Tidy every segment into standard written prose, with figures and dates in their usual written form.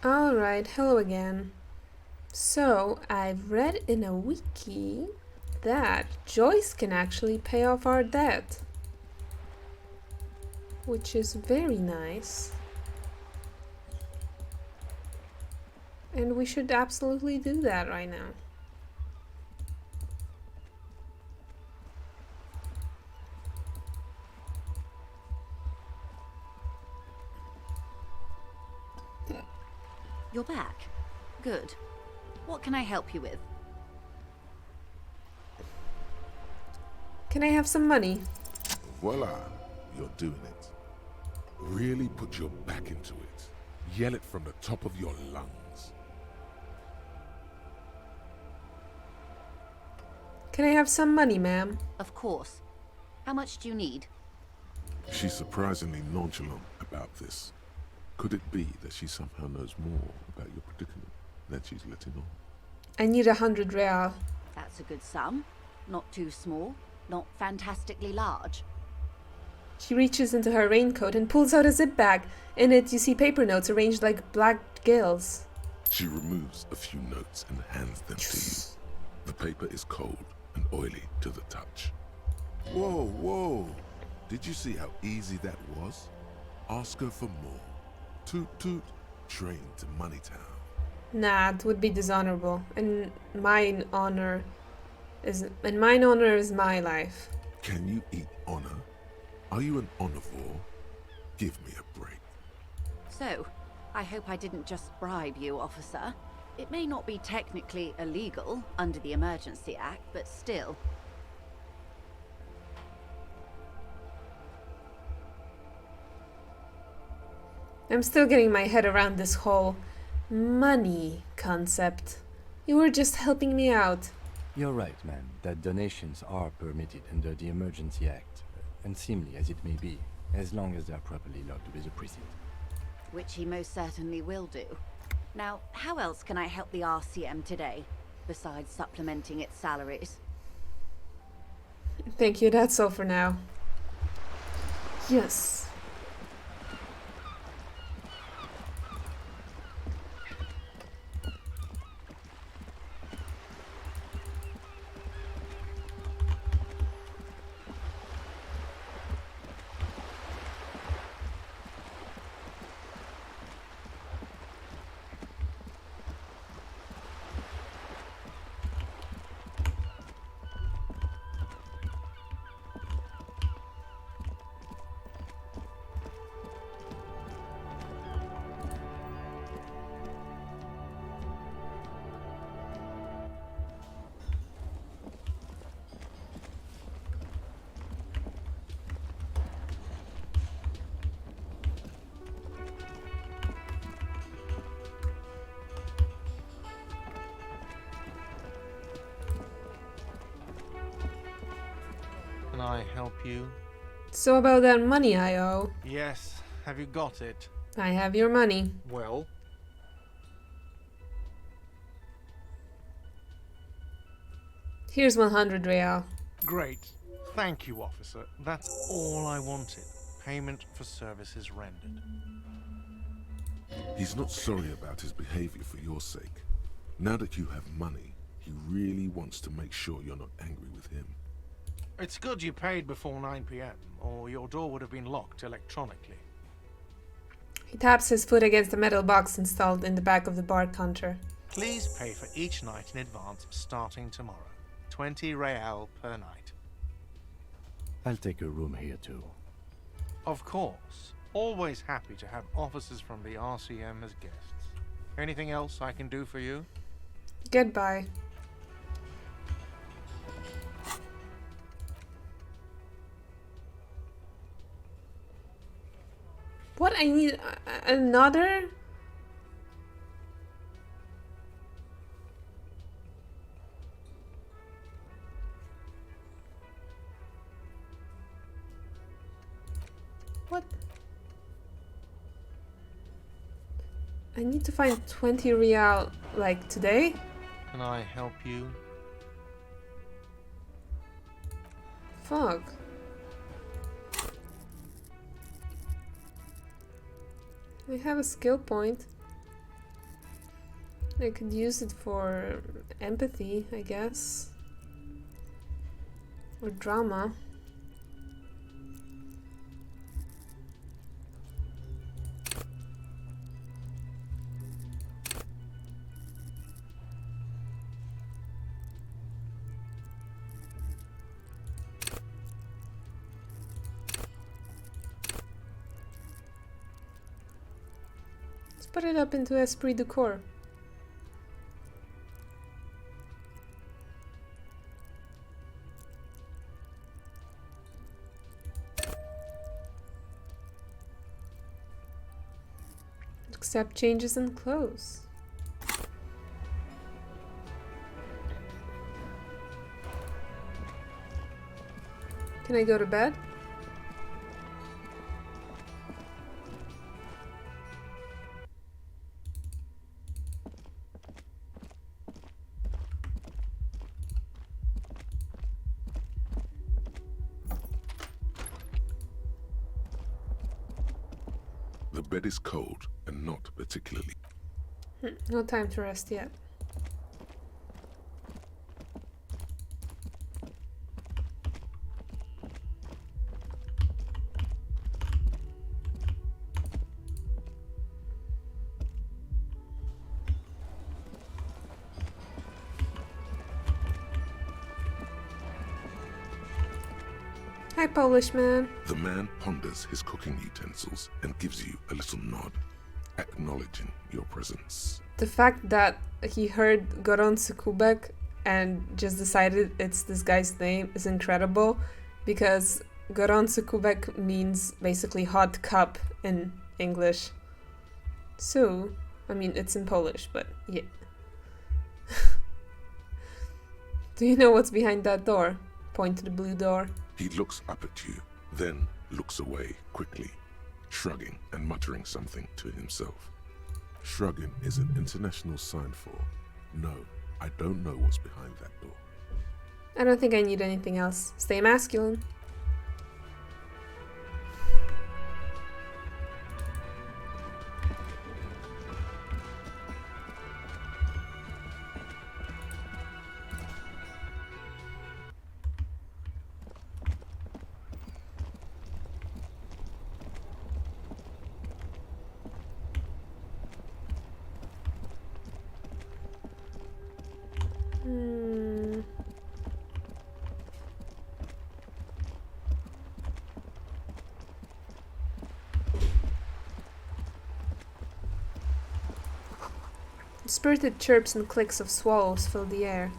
Alright, hello again. So, I've read in a wiki that Joyce can actually pay off our debt. Which is very nice. And we should absolutely do that right now. You're back. Good. What can I help you with? Can I have some money? Voila, you're doing it. Really put your back into it. Yell it from the top of your lungs. Can I have some money, ma'am? Of course. How much do you need? She's surprisingly nonchalant about this. Could it be that she somehow knows more about your predicament than she's letting on? I need 100 real. That's a good sum. Not too small, not fantastically large. She reaches into her raincoat and pulls out a zip bag. In it, you see paper notes arranged like black gills. She removes a few notes and hands them to you. The paper is cold and oily to the touch. Whoa, whoa. Did you see how easy that was? Ask her for more. Toot toot, train to Moneytown. Nah, it would be dishonorable. And mine honor is my life. Can you eat honor? Are you an omnivore? Give me a break. So, I hope I didn't just bribe you, officer. It may not be technically illegal under the Emergency Act, but still. I'm still getting my head around this whole money concept. You were just helping me out. You're right, ma'am, that donations are permitted under the Emergency Act, unseemly as it may be, as long as they're properly logged with the precinct. Which he most certainly will do. Now, how else can I help the RCM today, besides supplementing its salaries? Thank you, that's all for now. Yes. Can I help you? So about that money I owe. Yes. Have you got it? I have your money. Well? Here's 100 real. Great. Thank you, officer. That's all I wanted. Payment for services rendered. He's not sorry about his behavior for your sake. Now that you have money, he really wants to make sure you're not angry with him. It's good you paid before 9 p.m., or your door would have been locked electronically. He taps his foot against the metal box installed in the back of the bar counter. Please pay for each night in advance starting tomorrow. 20 real per night. I'll take a room here too. Of course. Always happy to have officers from the RCM as guests. Anything else I can do for you? Goodbye. What? I need another? What? I need to find 20 real, like, today? Can I help you? Fuck. I have a skill point. I could use it for empathy, I guess. Or drama. Let's put it up into esprit de corps. Accept changes in clothes. Can I go to bed? The bed is cold and not particularly. No time to rest yet. Hi, Polish man. The man ponders his cooking utensils and gives you a little nod, acknowledging your presence. The fact that he heard Gorący Kubek and just decided it's this guy's name is incredible, because Gorący Kubek means basically hot cup in English. So, I mean, it's in Polish, but yeah. Do you know what's behind that door? Point to the blue door. He looks up at you, then looks away quickly, shrugging and muttering something to himself. Shrugging is an international sign for, no, I don't know what's behind that door. I don't think I need anything else. Stay masculine. Spirited chirps and clicks of swallows fill the air.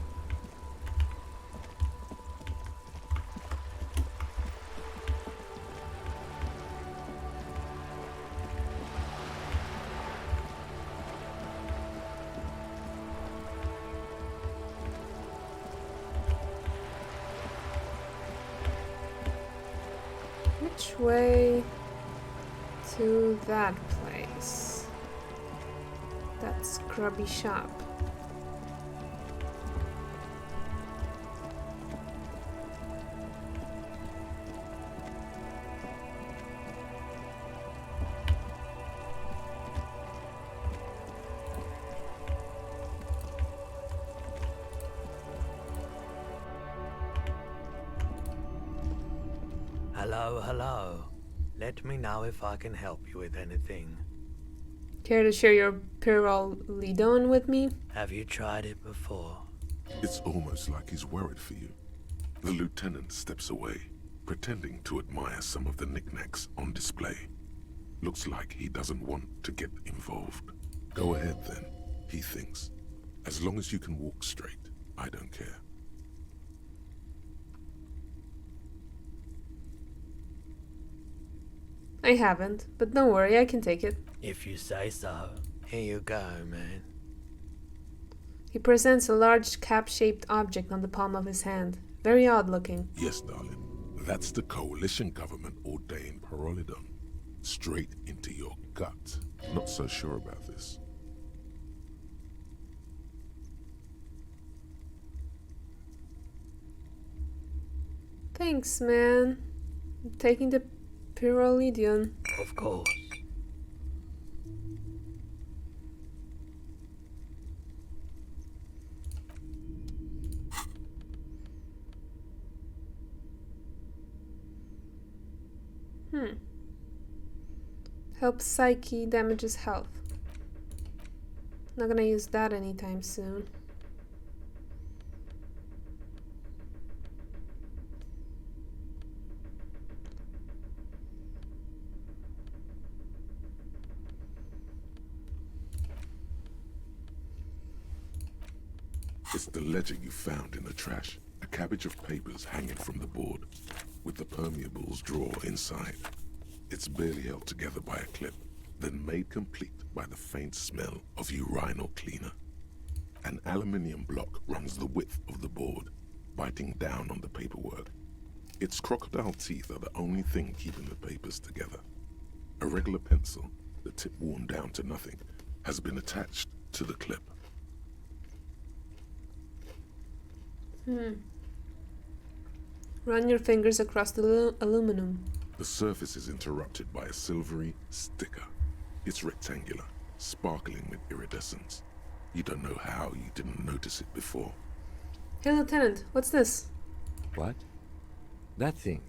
Which way to that place? That scrubby shop. Hello, hello. Let me know if I can help you with anything. Care to share your Pyrrolidon with me? Have you tried it before? It's almost like he's worried for you. The lieutenant steps away, pretending to admire some of the knickknacks on display. Looks like he doesn't want to get involved. Go ahead then, he thinks. As long as you can walk straight, I don't care. I haven't, but don't worry, I can take it. If you say so. Here you go, man. He presents a large cap-shaped object on the palm of his hand. Very odd looking. Yes, darling. That's the coalition government ordained Pyrrolidon. Straight into your gut. Not so sure about this. Thanks, man. I'm taking the Pyrrolidon. Of course. Helps psyche, damages health. Not gonna use that anytime soon. It's the ledger you found in the trash. A cabbage of papers hanging from the board, with the permeables drawer inside. It's barely held together by a clip, then made complete by the faint smell of urinal cleaner. An aluminium block runs the width of the board, biting down on the paperwork. Its crocodile teeth are the only thing keeping the papers together. A regular pencil, the tip worn down to nothing, has been attached to the clip. Run your fingers across the aluminum. The surface is interrupted by a silvery sticker. It's rectangular, sparkling with iridescence. You don't know how you didn't notice it before. Hey Lieutenant, what's this? What? That thing.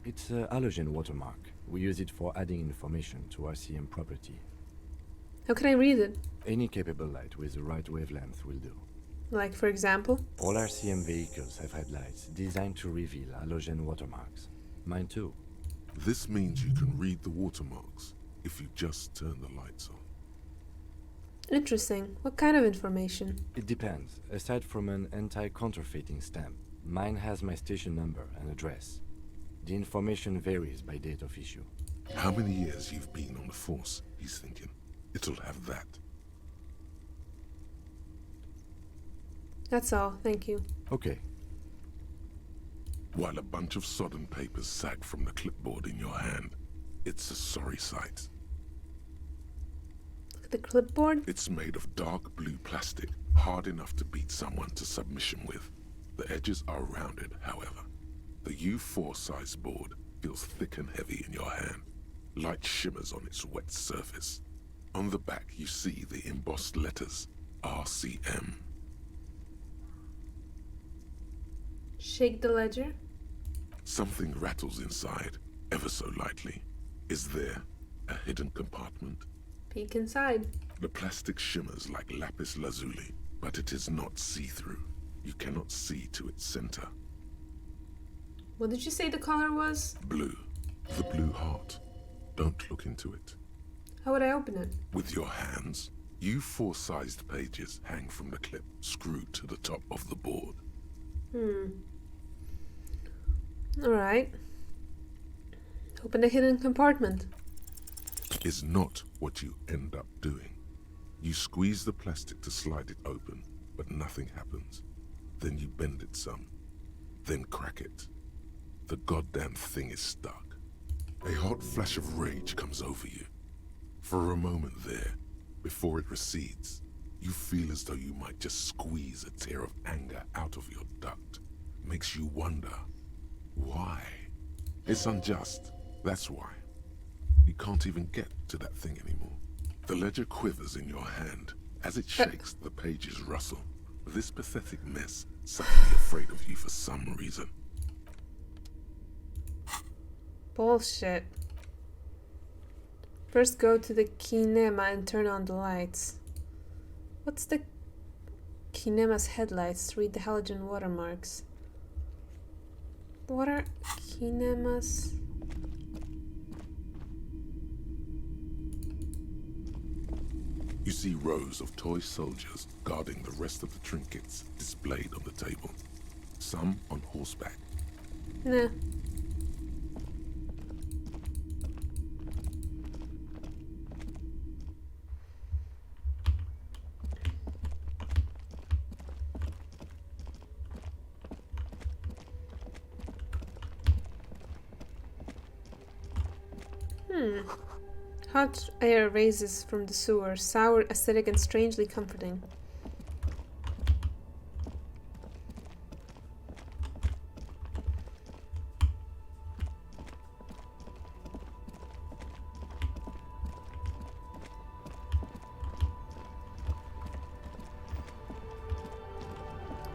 It's a halogen watermark. We use it for adding information to RCM property. How can I read it? Any capable light with the right wavelength will do. Like, for example? All RCM vehicles have headlights designed to reveal halogen watermarks. Mine too. This means you can read the watermarks if you just turn the lights on. Interesting. What kind of information? It depends. Aside from an anti-counterfeiting stamp, mine has my station number and address. The information varies by date of issue. How many years you've been on the force, he's thinking. It'll have that. That's all, thank you. Okay. While a bunch of sodden papers sag from the clipboard in your hand, it's a sorry sight. Look at the clipboard. It's made of dark blue plastic, hard enough to beat someone to submission with. The edges are rounded, however. The U4 size board feels thick and heavy in your hand. Light shimmers on its wet surface. On the back, you see the embossed letters, RCM. Shake the ledger. Something rattles inside, ever so lightly. Is there a hidden compartment? Peek inside. The plastic shimmers like lapis lazuli, but it is not see-through. You cannot see to its center. What did you say the color was? Blue. The blue heart. Don't look into it. How would I open it? With your hands, U4-sized pages hang from the clip screwed to the top of the board. Alright. Open the hidden compartment. Is not what you end up doing. You squeeze the plastic to slide it open, but nothing happens. Then you bend it some. Then crack it. The goddamn thing is stuck. A hot flash of rage comes over you. For a moment there, before it recedes, you feel as though you might just squeeze a tear of anger out of your duct. Makes you wonder, why? It's unjust, that's why. You can't even get to that thing anymore. The ledger quivers in your hand. As it shakes, the pages rustle. This pathetic mess suddenly afraid of you for some reason. Bullshit. First go to the kinema and turn on the lights. What's the kinema's headlights? Read the halogen watermarks. What are kinemas? You see rows of toy soldiers guarding the rest of the trinkets displayed on the table. Some on horseback. Nah. Hot air raises from the sewer, sour, acidic, and strangely comforting.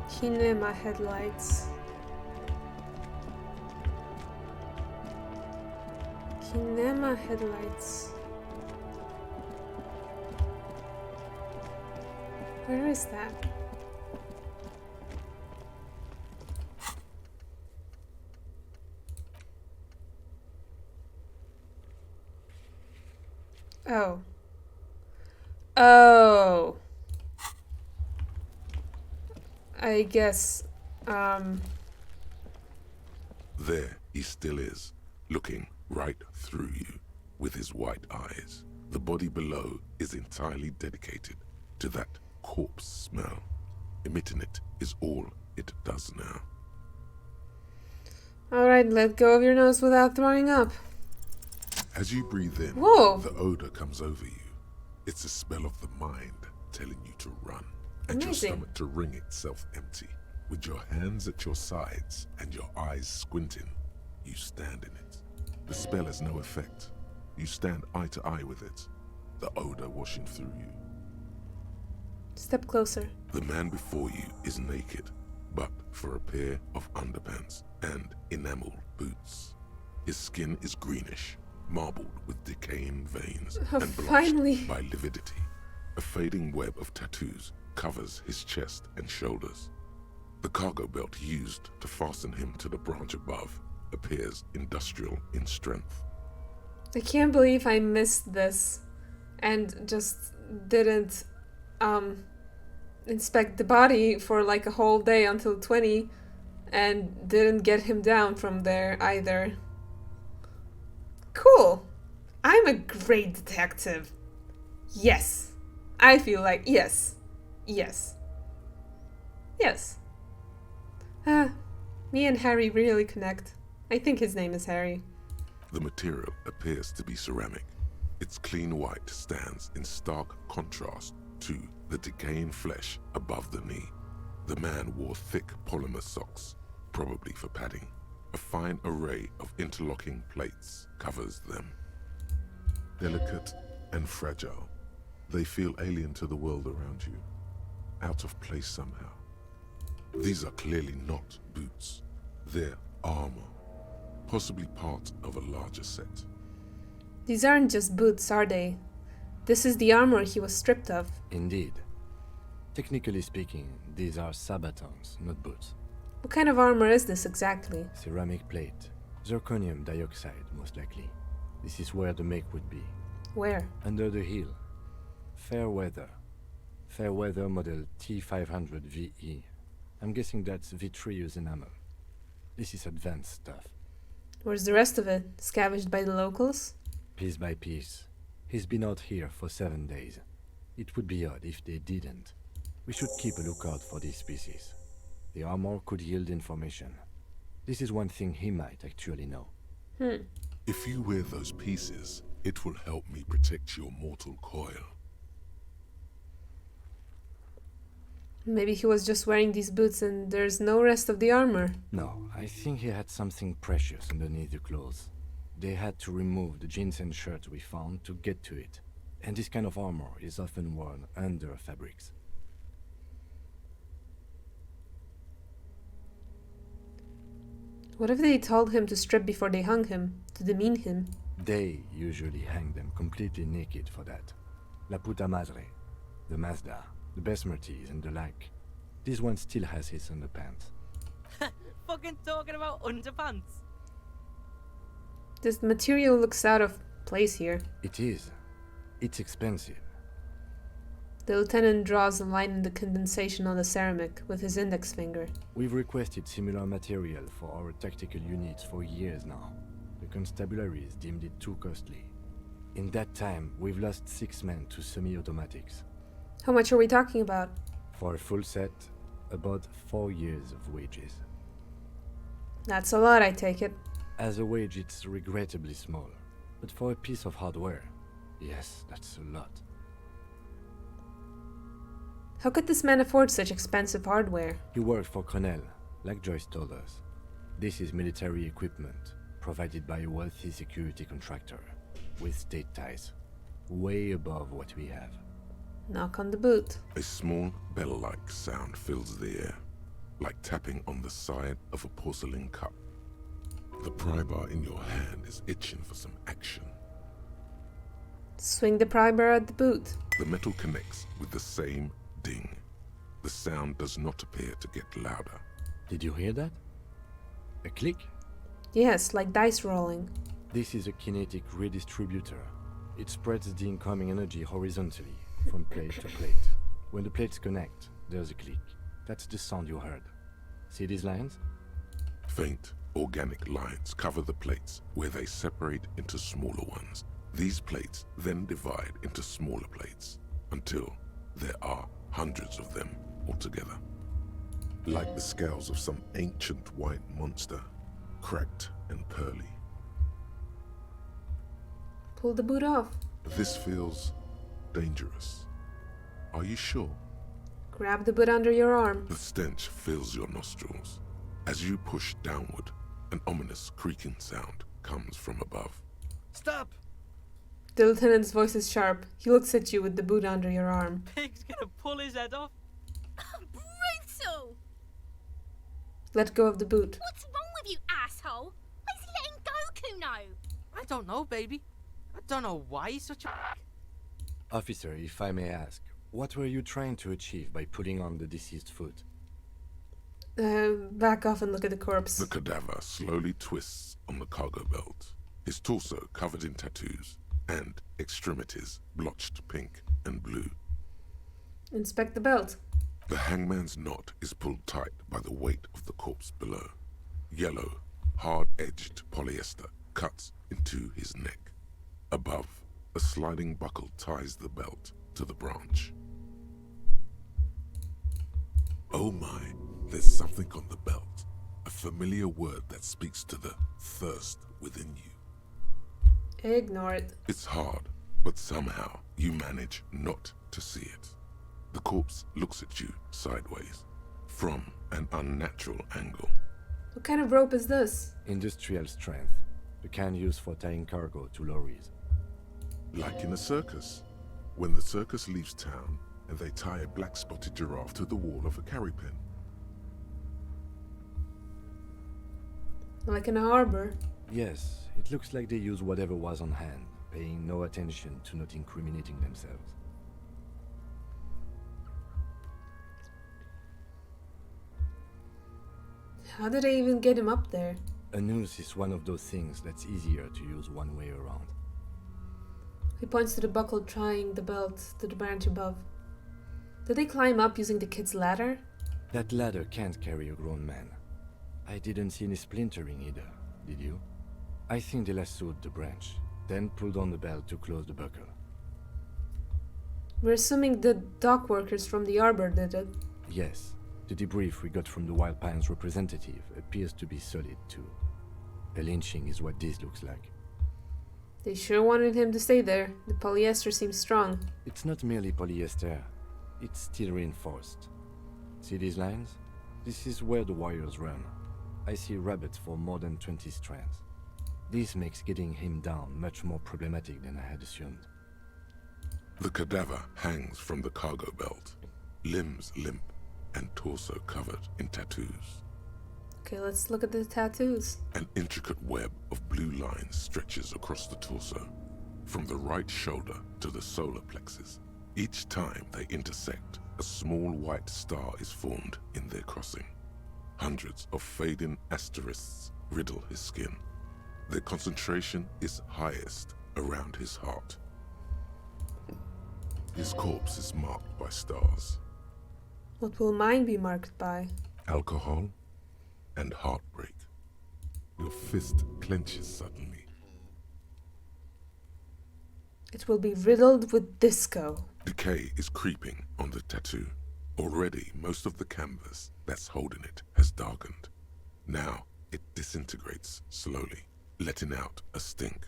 Kinema headlights. Kinema headlights. Where is that? Oh. Oh. I guess, There he still is, looking right through you with his white eyes. The body below is entirely dedicated to that corpse smell. Emitting it is all it does now. Alright, let go of your nose without throwing up. As you breathe in, Whoa. the odor comes over you. It's a smell of the mind telling you to run, and your Amazing. stomach to wring itself empty. With your hands at your sides and your eyes squinting, you stand in it. The spell has no effect. You stand eye to eye with it, the odor washing through you. Step closer. The man before you is naked, but for a pair of underpants and enameled boots. His skin is greenish, marbled with decaying veins Oh, and blotched finally. by lividity. A fading web of tattoos covers his chest and shoulders. The cargo belt used to fasten him to the branch above appears industrial in strength. I can't believe I missed this and just didn't inspect the body for like a whole day until 20 and didn't get him down from there either. Cool. I'm a great detective. Yes. I feel like yes. Yes. Yes. Me and Harry really connect. I think his name is Harry. The material appears to be ceramic. Its clean white stands in stark contrast to the decaying flesh above the knee. The man wore thick polymer socks, probably for padding. A fine array of interlocking plates covers them. Delicate and fragile, they feel alien to the world around you, out of place somehow. These are clearly not boots. They're armor, possibly part of a larger set. These aren't just boots, are they? This is the armor he was stripped of. Indeed. Technically speaking, these are sabatons, not boots. What kind of armor is this exactly? Ceramic plate. Zirconium dioxide, most likely. This is where the make would be. Where? Under the heel. Fair weather. Fair weather model T500 VE. I'm guessing that's vitreous enamel. This is advanced stuff. Where's the rest of it? Scavenged by the locals? Piece by piece. He's been out here for 7 days. It would be odd if they didn't. We should keep a lookout for these species. The armor could yield information. This is one thing he might actually know. If you wear those pieces, it will help me protect your mortal coil. Maybe he was just wearing these boots and there's no rest of the armor. No, I think he had something precious underneath the clothes. They had to remove the jeans and shirts we found to get to it. And this kind of armor is often worn under fabrics. What if they told him to strip before they hung him, to demean him? They usually hang them completely naked for that. La puta madre, the Mazda, the Besmerties and the like. This one still has his underpants. Fucking talking about underpants. This material looks out of place here. It is. It's expensive. The lieutenant draws a line in the condensation on the ceramic with his index finger. We've requested similar material for our tactical units for years now. The constabularies deemed it too costly. In that time, we've lost 6 men to semi-automatics. How much are we talking about? For a full set, about 4 years of wages. That's a lot, I take it. As a wage, it's regrettably small. But for a piece of hardware, yes, that's a lot. How could this man afford such expensive hardware? He worked for Cornell, like Joyce told us. This is military equipment, provided by a wealthy security contractor, with state ties, way above what we have. Knock on the boot. A small bell-like sound fills the air, like tapping on the side of a porcelain cup. The pry bar in your hand is itching for some action. Swing the pry bar at the boot. The metal connects with the same ding. The sound does not appear to get louder. Did you hear that? A click? Yes, like dice rolling. This is a kinetic redistributor. It spreads the incoming energy horizontally, from plate to plate. When the plates connect, there's a click. That's the sound you heard. See these lines? Faint, organic lines cover the plates where they separate into smaller ones. These plates then divide into smaller plates until there are hundreds of them altogether. Like the scales of some ancient white monster, cracked and pearly. Pull the boot off. This feels dangerous. Are you sure? Grab the boot under your arm. The stench fills your nostrils. As you push downward, an ominous creaking sound comes from above. Stop! The lieutenant's voice is sharp. He looks at you with the boot under your arm. Pig's gonna pull his head off. Brutal! Let go of the boot. What's wrong with you, asshole? Why is he letting Goku know? I don't know, baby. I don't know why he's such a... Officer, if I may ask, what were you trying to achieve by putting on the deceased foot? Back off and look at the corpse. The cadaver slowly twists on the cargo belt, his torso covered in tattoos, and extremities blotched pink and blue. Inspect the belt. The hangman's knot is pulled tight by the weight of the corpse below. Yellow, hard-edged polyester cuts into his neck. Above, a sliding buckle ties the belt to the branch. Oh my, there's something on the belt. A familiar word that speaks to the thirst within you. Ignore it. It's hard, but somehow you manage not to see it. The corpse looks at you sideways, from an unnatural angle. What kind of rope is this? Industrial strength. The kind used for tying cargo to lorries. Like in a circus. When the circus leaves town and they tie a black-spotted giraffe to the wall of a carry pen. Like in a harbor. Yes, it looks like they use whatever was on hand, paying no attention to not incriminating themselves. How did they even get him up there? A noose is one of those things that's easier to use one way around. He points to the buckle tying the belt to the branch above. Did they climb up using the kid's ladder? That ladder can't carry a grown man. I didn't see any splintering either, did you? I think they lassoed the branch, then pulled on the belt to close the buckle. We're assuming the dock workers from the harbor did it. Yes, the debrief we got from the Wild Pines representative appears to be solid too. A lynching is what this looks like. They sure wanted him to stay there. The polyester seems strong. It's not merely polyester, it's steel reinforced. See these lines? This is where the wires run. I see rabbits for more than 20 strands. This makes getting him down much more problematic than I had assumed. The cadaver hangs from the cargo belt, limbs limp and torso covered in tattoos. Okay, let's look at the tattoos. An intricate web of blue lines stretches across the torso, from the right shoulder to the solar plexus. Each time they intersect, a small white star is formed in their crossing. Hundreds of fading asterisks riddle his skin. Their concentration is highest around his heart. His corpse is marked by stars. What will mine be marked by? Alcohol and heartbreak. Your fist clenches suddenly. It will be riddled with disco. Decay is creeping on the tattoo. Already, most of the canvas that's holding it has darkened. Now, it disintegrates slowly, letting out a stink.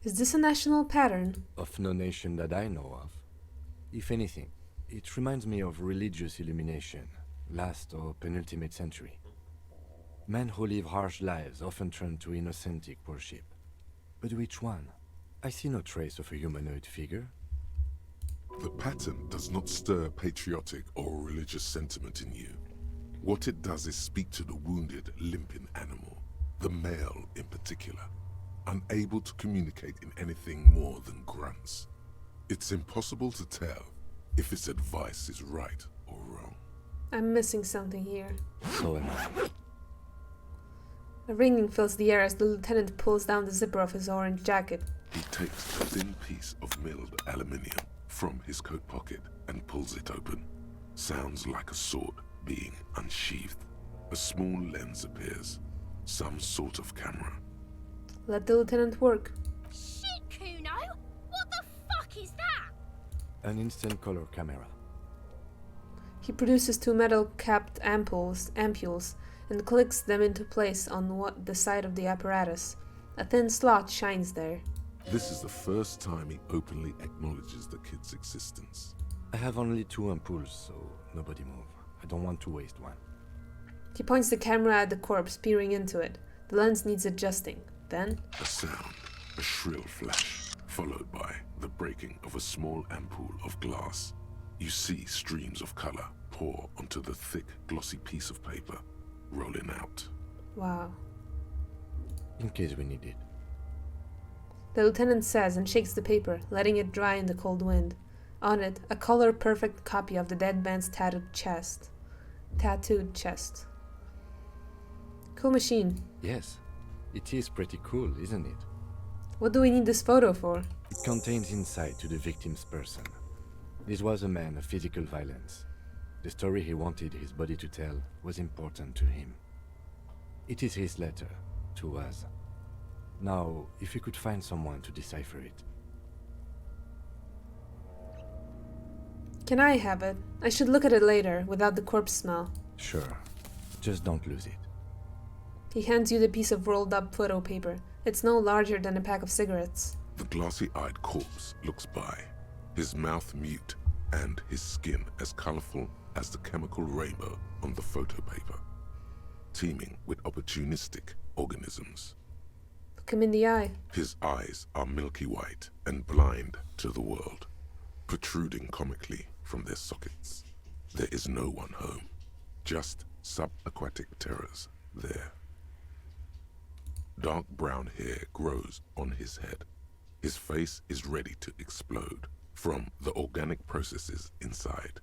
Is this a national pattern? Of no nation that I know of. If anything, it reminds me of religious illumination, last or penultimate century. Men who live harsh lives often turn to innocentic worship. But which one? I see no trace of a humanoid figure. The pattern does not stir patriotic or religious sentiment in you. What it does is speak to the wounded, limping animal, the male in particular. unable to communicate in anything more than grunts. It's impossible to tell if its advice is right or wrong. I'm missing something here. So am I. A ringing fills the air as the lieutenant pulls down the zipper of his orange jacket. He takes a thin piece of milled aluminium from his coat pocket and pulls it open. Sounds like a sword being unsheathed. A small lens appears. Some sort of camera. Let the lieutenant work. Shit, Kuno! What the fuck is that? An instant color camera. He produces two metal-capped ampules and clicks them into place on the side of the apparatus. A thin slot shines there. This is the first time he openly acknowledges the kid's existence. I have only 2 ampoules, so nobody move. I don't want to waste one. He points the camera at the corpse, peering into it. The lens needs adjusting. Then, A sound, a shrill flash, followed by the breaking of a small ampoule of glass. You see streams of color pour onto the thick, glossy piece of paper, rolling out. wow. In case we need it. The lieutenant says and shakes the paper, letting it dry in the cold wind. On it, a color-perfect copy of the dead man's tattooed chest. Cool machine. Yes, it is pretty cool, isn't it? What do we need this photo for? It contains insight to the victim's person. This was a man of physical violence. The story he wanted his body to tell was important to him. It is his letter to us. Now, if you could find someone to decipher it. Can I have it? I should look at it later, without the corpse smell. Sure, just don't lose it. He hands you the piece of rolled-up photo paper. It's no larger than a pack of cigarettes. The glossy-eyed corpse looks by, his mouth mute and his skin as colorful as the chemical rainbow on the photo paper, teeming with opportunistic organisms. Look him in the eye. His eyes are milky white and blind to the world, protruding comically from their sockets. There is no one home, just subaquatic terrors there. Dark brown hair grows on his head. His face is ready to explode from the organic processes inside.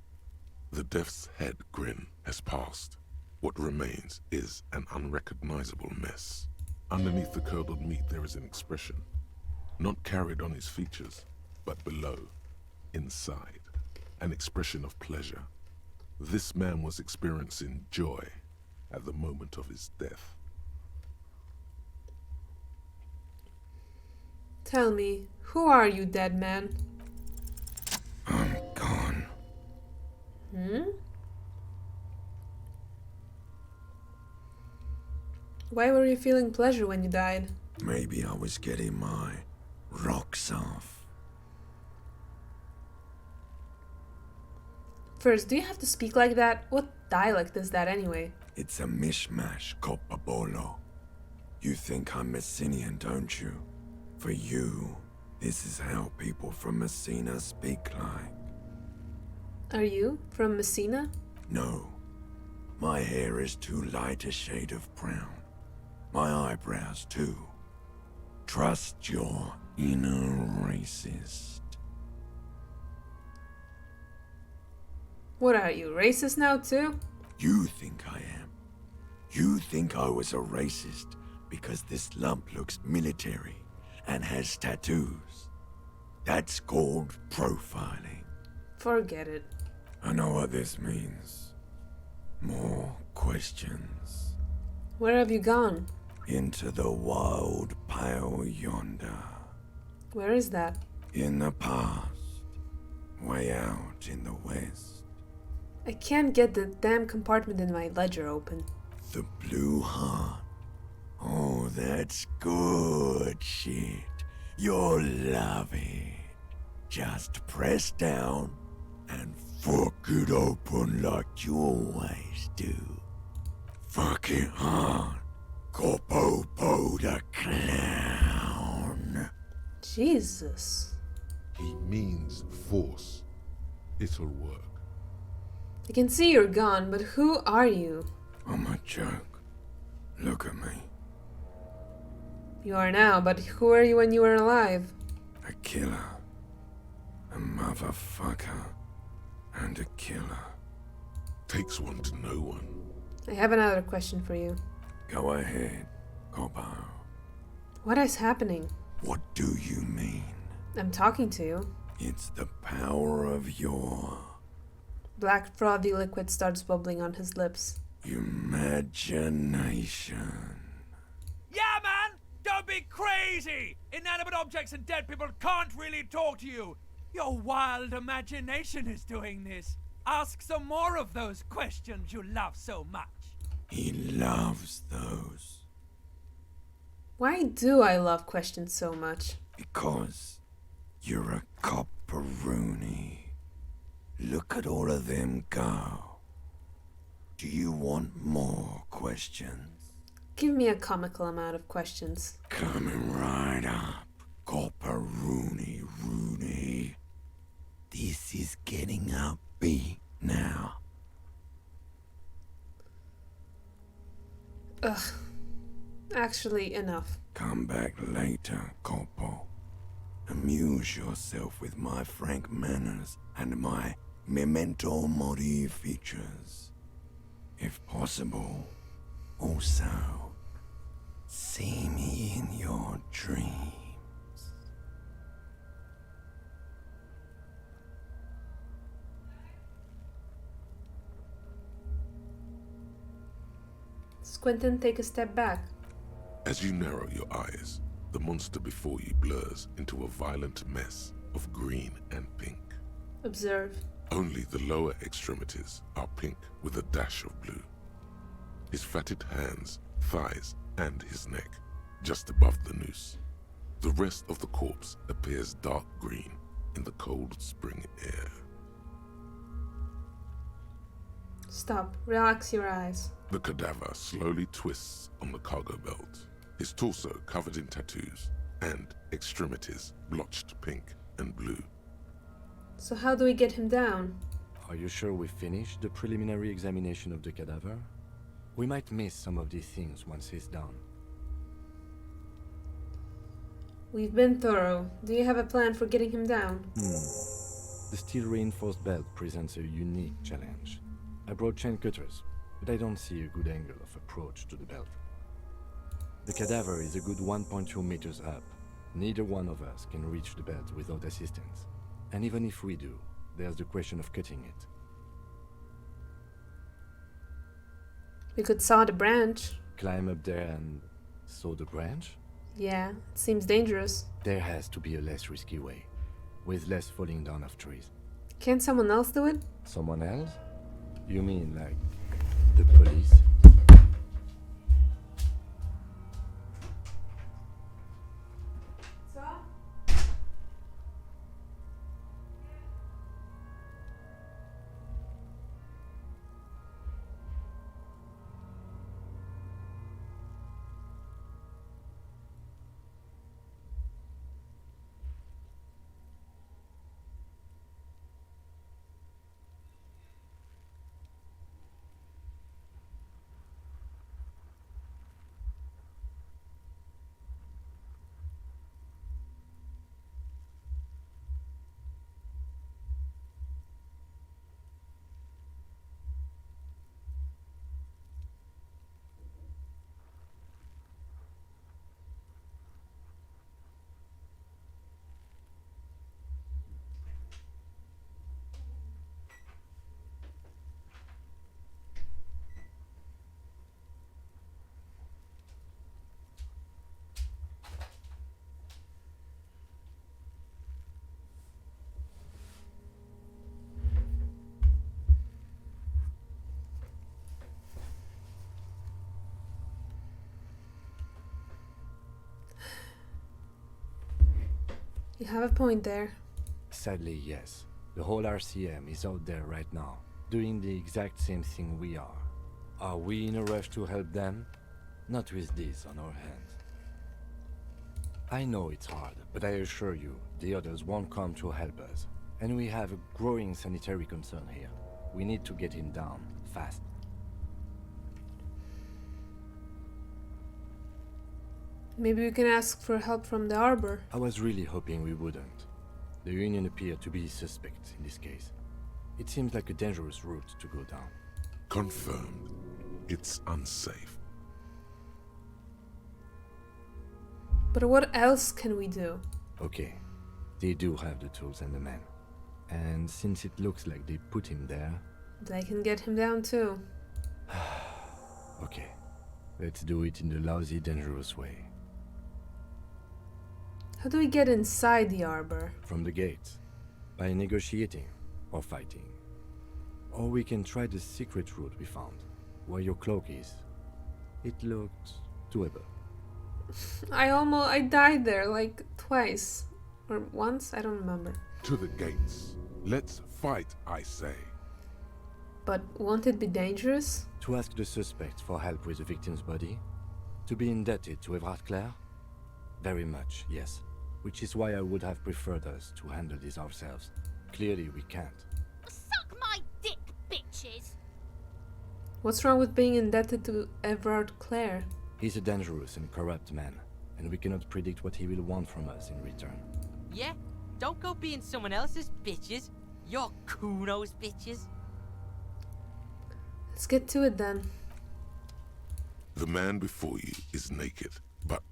The death's head grin has passed. What remains is an unrecognizable mess. Underneath the curdled meat there is an expression, not carried on his features, but below, inside, an expression of pleasure. This man was experiencing joy at the moment of his death. Tell me, who are you, dead man? I'm gone. Why were you feeling pleasure when you died? Maybe I was getting my rocks off. First, do you have to speak like that? What dialect is that anyway? It's a mishmash, Copabolo. You think I'm Messinian, don't you? For you, this is how people from Messina speak like. Are you from Messina? No. My hair is too light a shade of brown. My eyebrows, too. Trust your inner racist. What are you, racist now too? You think I am. You think I was a racist because this lump looks military and has tattoos. That's called profiling. Forget it. I know what this means. More questions. Where have you gone? Into the wild pale yonder. Where is that? In the past. Way out in the west. I can't get the damn compartment in my ledger open. The blue heart. Oh, that's good shit. You'll love it. Just press down and fuck it open like you always do. Fuck it hard. Copopo the clown. Jesus. He means force. It'll work. I can see you're gone, but who are you? I'm a joke. Look at me. You are now, but who were you when you were alive? A killer. A motherfucker. And a killer. Takes one to know one. I have another question for you. Go ahead, Coppo. What is happening? What do you mean? I'm talking to you. It's the power of your Black frothy liquid starts bubbling on his lips. imagination. Yeah, man! Don't be crazy! Inanimate objects and dead people can't really talk to you. Your wild imagination is doing this. Ask some more of those questions you love so much. He loves those. Why do I love questions so much? Because you're a copperoonie. Look at all of them go. Do you want more questions? Give me a comical amount of questions. Coming right up, copperoonie Rooney. This is getting upbeat now. Ugh. Actually, enough. Come back later, Coppo. Amuse yourself with my frank manners and my memento mori features. If possible, also, see me in your dreams. Squintin, take a step back. As you narrow your eyes, the monster before you blurs into a violent mess of green and pink. Observe. Only the lower extremities are pink with a dash of blue. His fatted hands, thighs, and his neck, just above the noose. The rest of the corpse appears dark green in the cold spring air. Stop. Relax your eyes. The cadaver slowly twists on the cargo belt, his torso covered in tattoos, and extremities blotched pink and blue. So how do we get him down? Are you sure we finished the preliminary examination of the cadaver? We might miss some of these things once he's down. We've been thorough. Do you have a plan for getting him down? The steel-reinforced belt presents a unique challenge. I brought chain cutters, but I don't see a good angle of approach to the belt. The cadaver is a good 1.2 meters up. Neither one of us can reach the belt without assistance. And even if we do, there's the question of cutting it. We could saw the branch. Climb up there and saw the branch? Yeah, it seems dangerous. There has to be a less risky way, with less falling down of trees. Can't someone else do it? Someone else? You mean like the police? You have a point there. Sadly, yes. The whole RCM is out there right now, doing the exact same thing we are. Are we in a rush to help them? Not with this on our hands. I know it's hard, but I assure you, the others won't come to help us. And we have a growing sanitary concern here. We need to get him down, fast. Maybe we can ask for help from the harbour. I was really hoping we wouldn't. The Union appeared to be suspect in this case. It seems like a dangerous route to go down. Confirmed. It's unsafe. But what else can we do? Okay, they do have the tools and the men. And since it looks like they put him there... They can get him down too. Okay, let's do it in the lousy, dangerous way. How do we get inside the harbour? From the gates, by negotiating or fighting. Or we can try the secret route we found, where your cloak is. It looked doable. I died there like twice. Or once, I don't remember. To the gates. Let's fight, I say. But won't it be dangerous? To ask the suspect for help with the victim's body? To be indebted to Everard Clare? Very much, yes. Which is why I would have preferred us to handle this ourselves. Clearly we can't. Suck my dick, bitches! What's wrong with being indebted to Everard Clare? He's a dangerous and corrupt man, and we cannot predict what he will want from us in return. Yeah? Don't go being someone else's bitches. You're Kuno's bitches. Let's get to it then. The man before you is naked, but...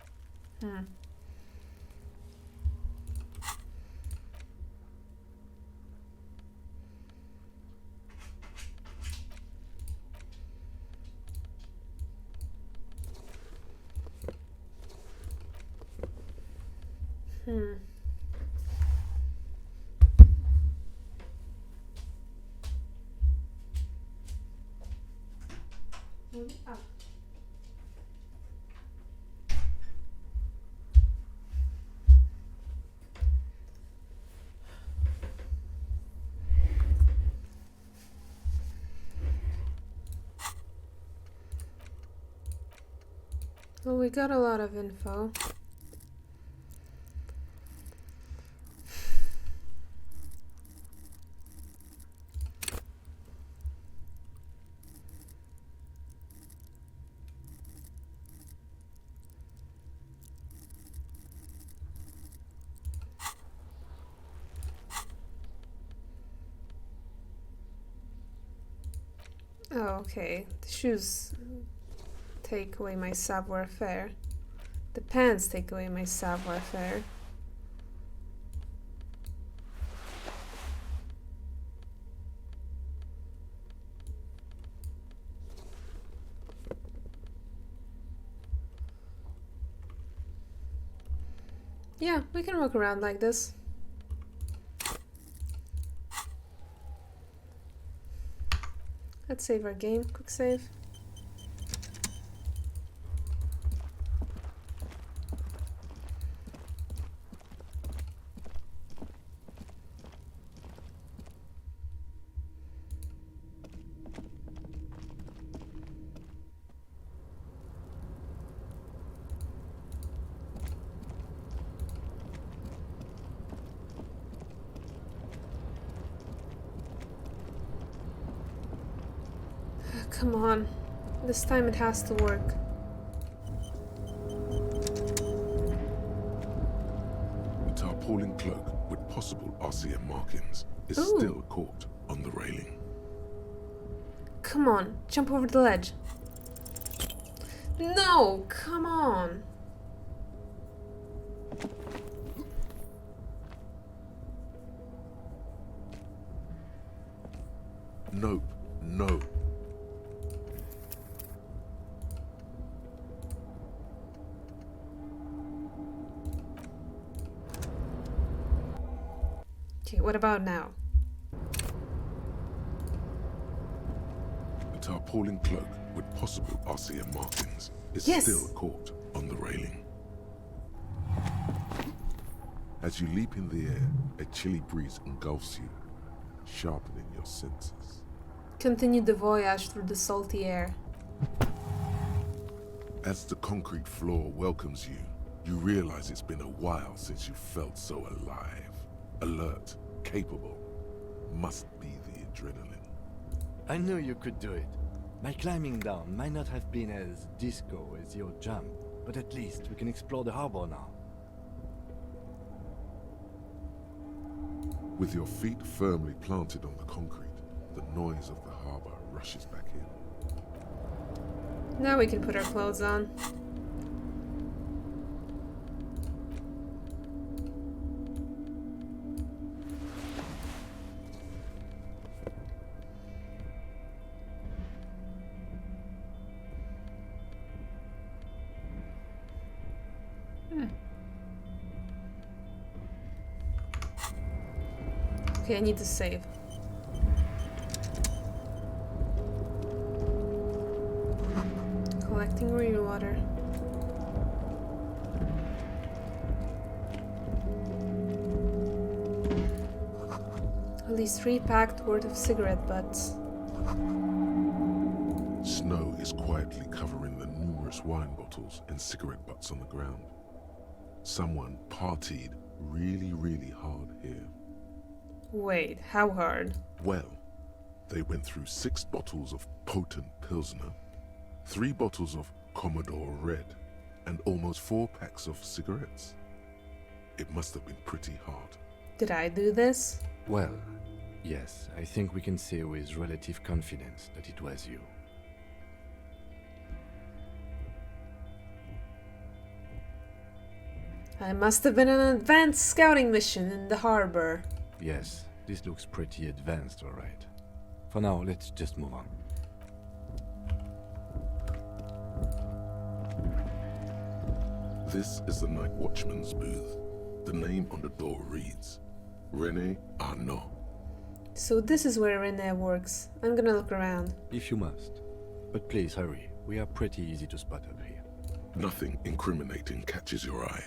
Well, we got a lot of info. Oh, okay. The shoes take away my savoir-faire. The pants take away my savoir-faire. Yeah, we can walk around like this. Let's save our game. Quick save. Come on. This time it has to work. A tarpaulin cloak with possible RCM markings is Ooh. still caught on the railing. Come on, jump over the ledge. No, come on. Nope, no. Okay, what about now? A tarpaulin cloak with possible RCM markings is Yes. still caught on the railing. As you leap in the air, a chilly breeze engulfs you, sharpening your senses. Continue the voyage through the salty air. As the concrete floor welcomes you, you realize it's been a while since you felt so alive. Alert, capable. Must be the adrenaline. I knew you could do it. My climbing down might not have been as disco as your jump, but at least we can explore the harbor now. With your feet firmly planted on the concrete, the noise of the harbour rushes back in. Now we can put our clothes on. Okay, I need to save. Collecting rainwater. At least 3 packed worth of cigarette butts. Snow is quietly covering the numerous wine bottles and cigarette butts on the ground. Someone partied really hard here. Wait, how hard? Well, they went through 6 bottles of potent Pilsner, 3 bottles of Commodore Red, and almost 4 packs of cigarettes. It must have been pretty hard. Did I do this? Well, yes, I think we can say with relative confidence that it was you. I must have been on an advanced scouting mission in the harbor. Yes, this looks pretty advanced, alright. For now, let's just move on. This is the night watchman's booth. The name on the door reads, René Arnaud. So this is where René works. I'm gonna look around. If you must. But please hurry, we are pretty easy to spot up here. Nothing incriminating catches your eye.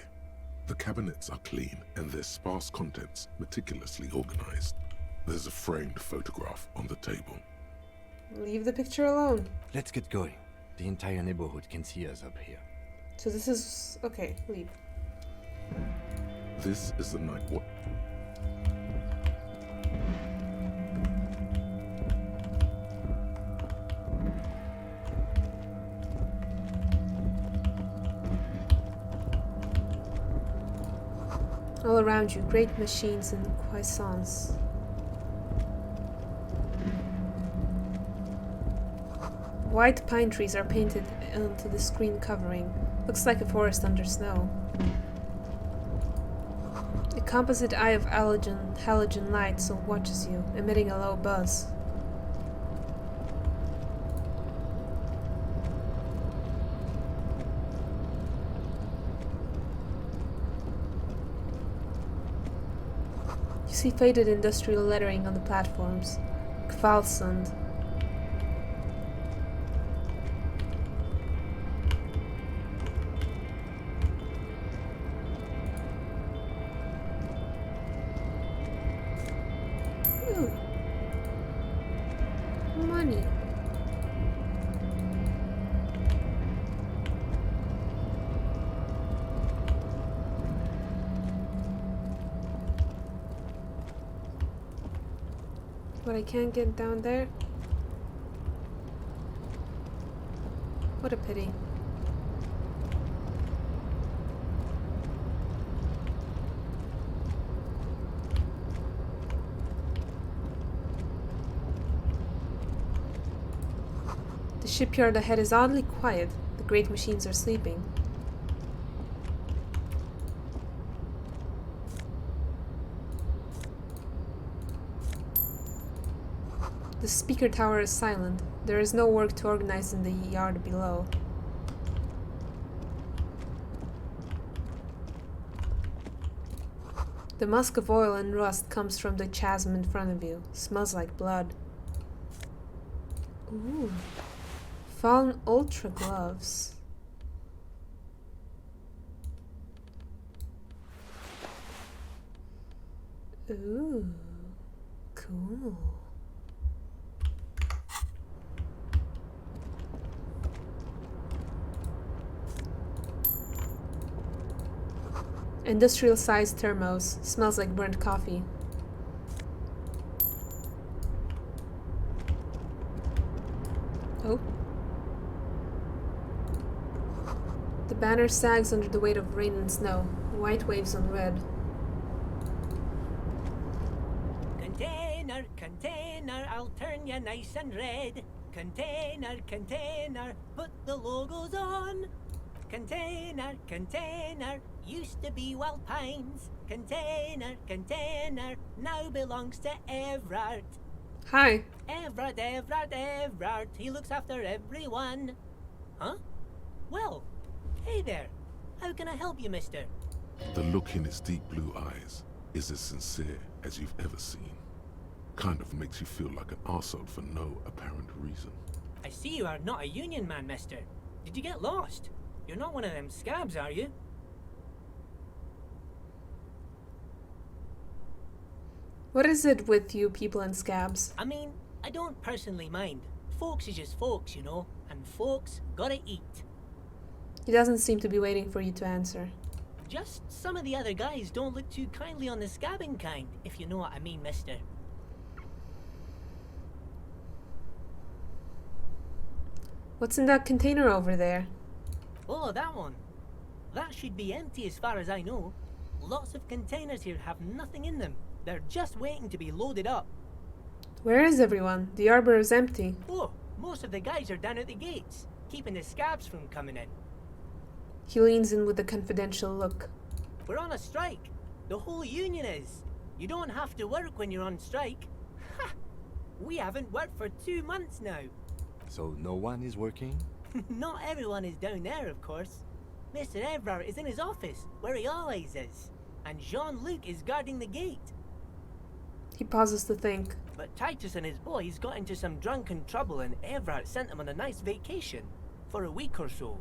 The cabinets are clean and their sparse contents meticulously organized. There's a framed photograph on the table. Leave the picture alone. Let's get going. The entire neighborhood can see us up here. So this is... okay, leave. This is the night watch. All around you, great machines and croissants. White pine trees are painted onto the screen covering. Looks like a forest under snow. A composite eye of halogen light so watches you, emitting a low buzz. You see faded industrial lettering on the platforms. Kvalsund. Ooh. Money. But I can't get down there. What a pity. The shipyard ahead is oddly quiet. The great machines are sleeping. The speaker tower is silent. There is no work to organize in the yard below. The musk of oil and rust comes from the chasm in front of you. Smells like blood. Ooh. Fallen Ultra gloves. Ooh. Cool. Industrial-sized thermos. Smells like burnt coffee. Oh. The banner sags under the weight of rain and snow, white waves on red. Container, container, I'll turn you nice and red. Container, container, put the logos on. Container, container, used to be Wild Pines. Container, container, now belongs to Everard. Hi. Everard, Everard, Everard, he looks after everyone. Huh? Well, hey there. How can I help you, mister? The look in its deep blue eyes is as sincere as you've ever seen. Kind of makes you feel like an arsehole for no apparent reason. I see you are not a union man, mister. Did you get lost? You're not one of them scabs, are you? What is it with you people and scabs? I mean, I don't personally mind. Folks is just folks, you know, and folks gotta eat. He doesn't seem to be waiting for you to answer. Just some of the other guys don't look too kindly on the scabbing kind, if you know what I mean, mister. What's in that container over there? Oh, that one. That should be empty as far as I know. Lots of containers here have nothing in them. They're just waiting to be loaded up. Where is everyone? The harbour is empty. Oh, most of the guys are down at the gates, keeping the scabs from coming in. He leans in with a confidential look. We're on a strike. The whole union is. You don't have to work when you're on strike. Ha! We haven't worked for 2 months now. So no one is working? Not everyone is down there, of course. Mr. Everard is in his office, where he always is. And Jean-Luc is guarding the gate. He pauses to think. But Titus and his boys got into some drunken trouble and Everard sent them on a nice vacation. For a week or so.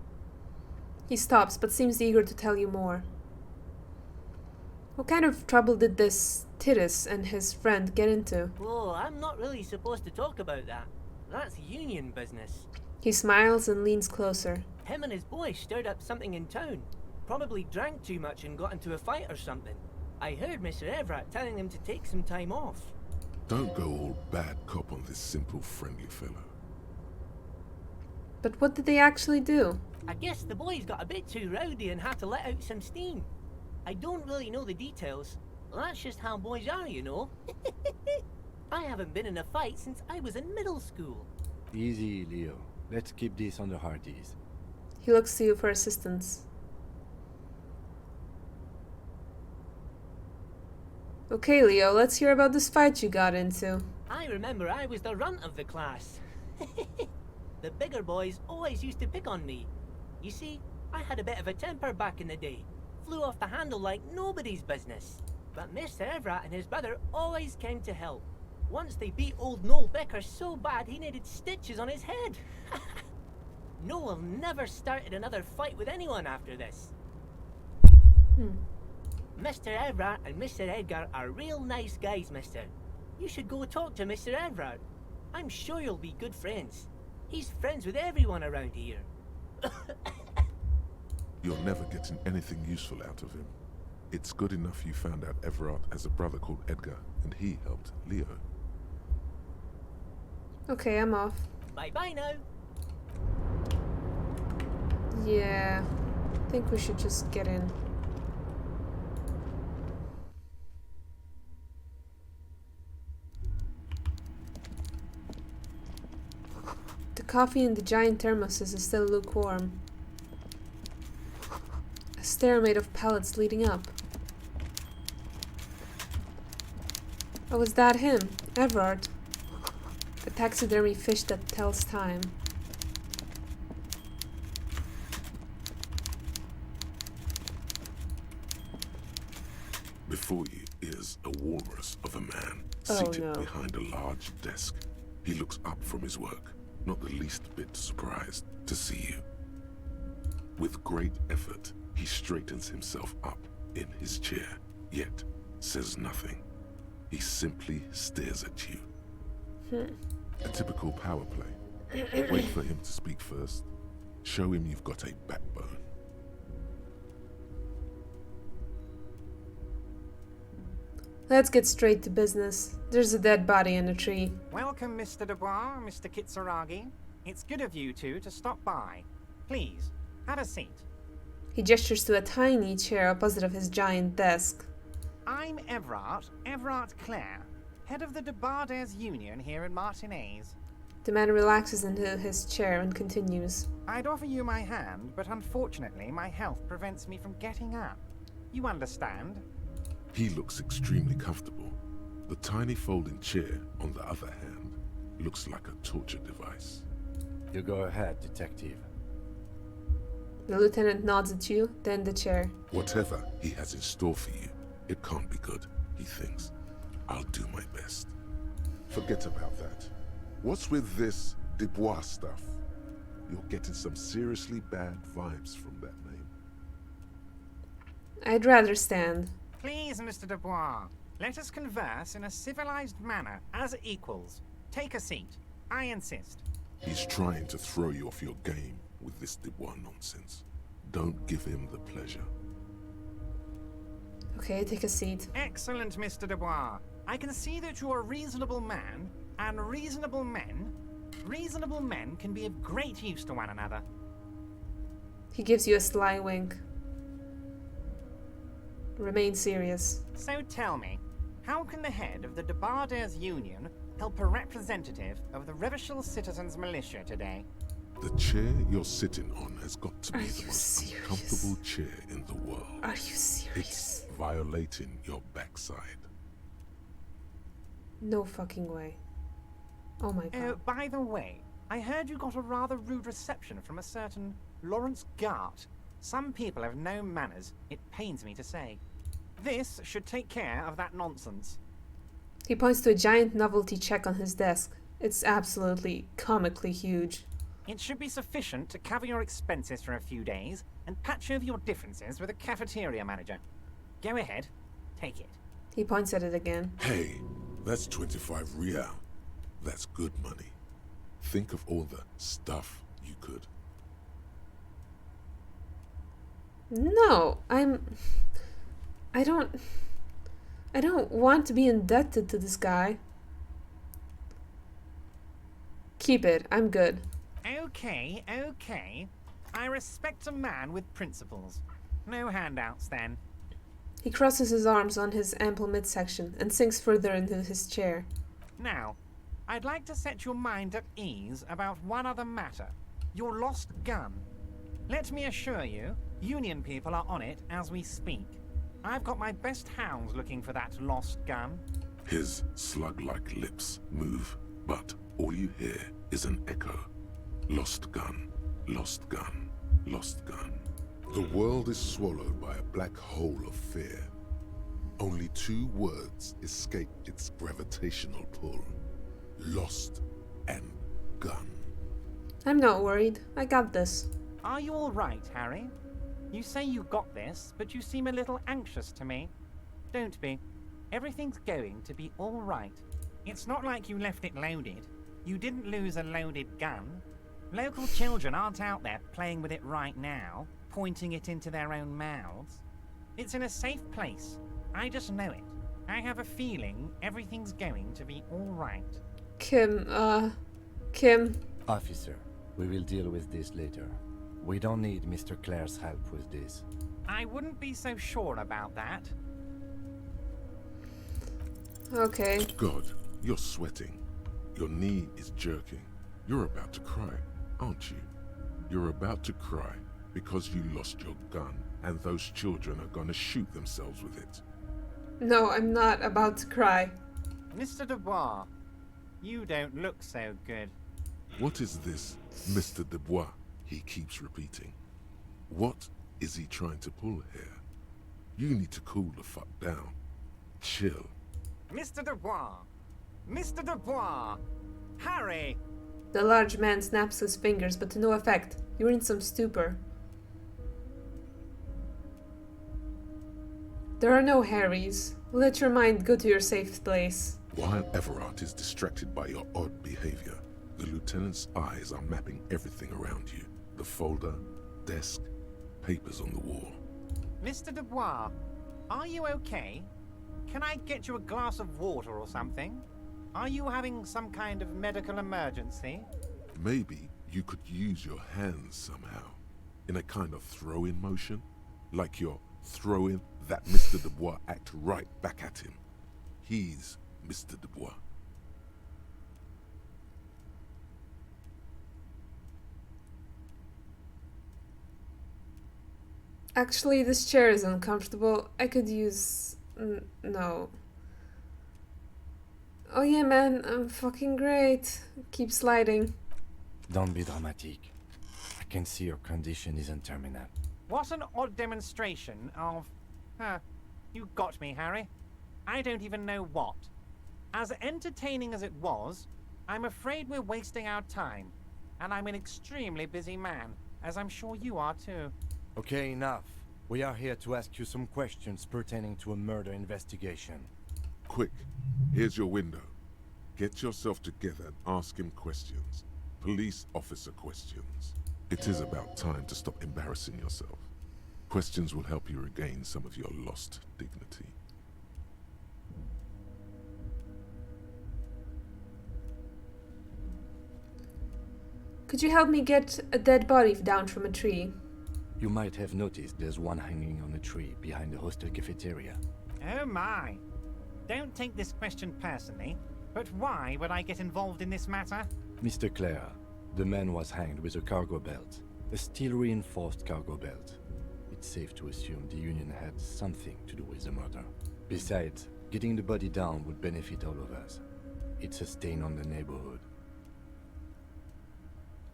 He stops, but seems eager to tell you more. What kind of trouble did this Titus and his friend get into? Oh, I'm not really supposed to talk about that. That's union business. He smiles and leans closer. Him and his boys stirred up something in town. Probably drank too much and got into a fight or something. I heard Mr. Everett telling them to take some time off. Don't go all bad cop on this simple, friendly fellow. But what did they actually do? I guess the boys got a bit too rowdy and had to let out some steam. I don't really know the details. That's just how boys are, you know. I haven't been in a fight since I was in middle school. Easy, Leo. Let's keep this on the hardies. He looks to you for assistance. Okay, Leo, let's hear about this fight you got into. I remember I was the runt of the class. The bigger boys always used to pick on me. You see, I had a bit of a temper back in the day. Flew off the handle like nobody's business. But Mr. Everett and his brother always came to help. Once they beat old Noel Becker so bad he needed stitches on his head. Noel never started another fight with anyone after this. Mr. Everett and Mr. Edgar are real nice guys, mister. You should go talk to Mr. Everett. I'm sure you'll be good friends. He's friends with everyone around here. You're never getting anything useful out of him. It's good enough you found out Everard has a brother called Edgar, and he helped Leo. Okay, I'm off. Bye-bye now. Yeah, I think we should just get in. The coffee in the giant thermoses is still lukewarm. A stair made of pallets leading up. Oh, is that him? Everard? The taxidermy fish that tells time. Before you is a walrus of a man Oh, seated no. behind a large desk. He looks up from his work, not the least bit surprised to see you. With great effort, he straightens himself up in his chair, yet says nothing. He simply stares at you. A typical power play. Wait for him to speak first. Show him you've got a backbone. Let's get straight to business. There's a dead body in a tree. Welcome, Mr. Dubois, Mr. Kitsuragi. It's good of you two to stop by. Please, have a seat. He gestures to a tiny chair opposite of his giant desk. I'm Everard Clare, head of the Debarders Union here in Martinez. The man relaxes into his chair and continues. I'd offer you my hand, but unfortunately my health prevents me from getting up. You understand? He looks extremely comfortable. The tiny folding chair, on the other hand, looks like a torture device. You go ahead, detective. The lieutenant nods at you, then the chair. Whatever he has in store for you, it can't be good, he thinks. I'll do my best. Forget about that. What's with this Dubois stuff? You're getting some seriously bad vibes from that name. I'd rather stand. Please, Mr. Dubois, let us converse in a civilized manner, as equals. Take a seat. I insist. He's trying to throw you off your game with this Dubois nonsense. Don't give him the pleasure. Okay, take a seat. Excellent, Mr. Dubois. I can see that you're a reasonable man, and reasonable men can be of great use to one another. He gives you a sly wink. Remain serious. So tell me, how can the head of the Debarders Union help a representative of the Revachol Citizens Militia today? The chair you're sitting on has got to be Are the you most serious? uncomfortable chair in the world. Are you serious? It's violating your backside. No fucking way. Oh my god. Oh, by the way, I heard you got a rather rude reception from a certain Lawrence Gart. Some people have no manners, it pains me to say. This should take care of that nonsense. He points to a giant novelty check on his desk. It's absolutely comically huge. It should be sufficient to cover your expenses for a few days and patch over your differences with a cafeteria manager. Go ahead, take it. He points at it again. Hey, that's 25 real. That's good money. Think of all the stuff you could. No, I don't want to be indebted to this guy. Keep it, I'm good. Okay. I respect a man with principles. No handouts then. He crosses his arms on his ample midsection and sinks further into his chair. Now, I'd like to set your mind at ease about one other matter. Your lost gun. Let me assure you, Union people are on it as we speak. I've got my best hounds looking for that lost gun. His slug-like lips move, but all you hear is an echo. Lost gun, lost gun, lost gun. The world is swallowed by a black hole of fear. Only 2 words escape its gravitational pull. Lost and gun. I'm not worried. I got this. Are you all right, Harry? You say you got this, but you seem a little anxious to me. Don't be. Everything's going to be all right. It's not like you left it loaded. You didn't lose a loaded gun. Local children aren't out there playing with it right now, pointing it into their own mouths. It's in a safe place. I just know it. I have a feeling everything's going to be all right. Kim. Officer, we will deal with this later. We don't need Mr. Clare's help with this. I wouldn't be so sure about that. Okay. God, you're sweating. Your knee is jerking. You're about to cry, aren't you? You're about to cry because you lost your gun and those children are gonna shoot themselves with it. No, I'm not about to cry. Mr. Dubois, you don't look so good. What is this, Mr. Dubois? He keeps repeating. What is he trying to pull here? You need to cool the fuck down. Chill. Mr. Dubois! Mr. Dubois! Harry! The large man snaps his fingers, but to no effect. You're in some stupor. There are no Harrys. Let your mind go to your safe place. While Everard is distracted by your odd behavior, the lieutenant's eyes are mapping everything around you. The folder, desk, papers on the wall. Mr. Dubois, are you okay? Can I get you a glass of water or something? Are you having some kind of medical emergency? Maybe you could use your hands somehow. in a kind of throw-in motion, like you're throwing that Mr. Dubois act right back at him. He's Mr. Dubois. Actually, this chair is uncomfortable. I could use... no. Oh yeah, man, I'm fucking great. Keep sliding. Don't be dramatic. I can see your condition isn't terminal. What an odd demonstration of... you got me, Harry. I don't even know what. As entertaining as it was, I'm afraid we're wasting our time. And I'm an extremely busy man, as I'm sure you are too. Okay, enough. We are here to ask you some questions pertaining to a murder investigation. Quick, here's your window. Get yourself together and ask him questions. Police officer questions. It is about time to stop embarrassing yourself. Questions will help you regain some of your lost dignity. Could you help me get a dead body down from a tree? You might have noticed there's one hanging on a tree behind the hostel cafeteria. Oh my. Don't take this question personally, but why would I get involved in this matter? Mr. Clare, the man was hanged with a cargo belt. A steel-reinforced cargo belt. It's safe to assume the Union had something to do with the murder. Besides, getting the body down would benefit all of us. It's a stain on the neighborhood.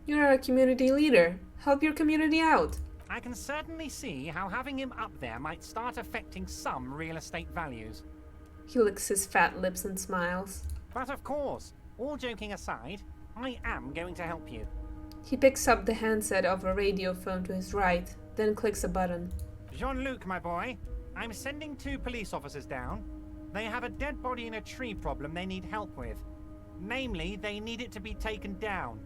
You're a community leader. Help your community out. I can certainly see how having him up there might start affecting some real estate values. He licks his fat lips and smiles. But of course, all joking aside, I am going to help you. He picks up the handset of a radio phone to his right, then clicks a button. Jean-Luc, my boy, I'm sending 2 police officers down. They have a dead body in a tree problem they need help with. Namely, they need it to be taken down.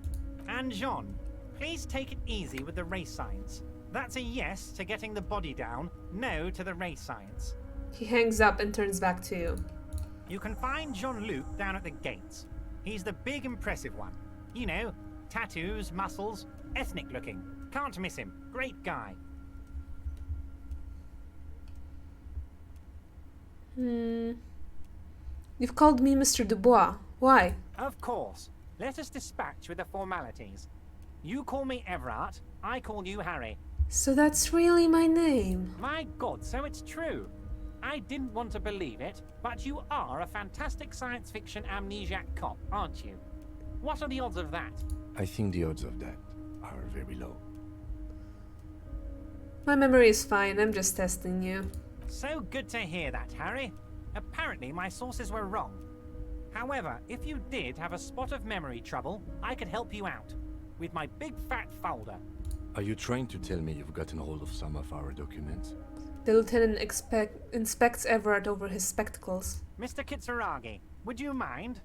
And Jean, please take it easy with the race signs. That's a yes to getting the body down, no to the race signs. He hangs up and turns back to you. You can find Jean-Luc down at the gates. He's the big impressive one. You know, tattoos, muscles, ethnic looking. Can't miss him. Great guy. You've called me Mr. Dubois. Why? Of course. Let us dispatch with the formalities. You call me Everard, I call you Harry. So that's really my name. My God, so it's true. I didn't want to believe it, but you are a fantastic science fiction amnesiac cop, aren't you? What are the odds of that? I think the odds of that are very low. My memory is fine, I'm just testing you. So good to hear that, Harry. Apparently my sources were wrong. However, if you did have a spot of memory trouble, I could help you out. With my big fat folder. Are you trying to tell me you've gotten hold of some of our documents? The lieutenant inspects Everard over his spectacles. Mr. Kitsuragi, would you mind?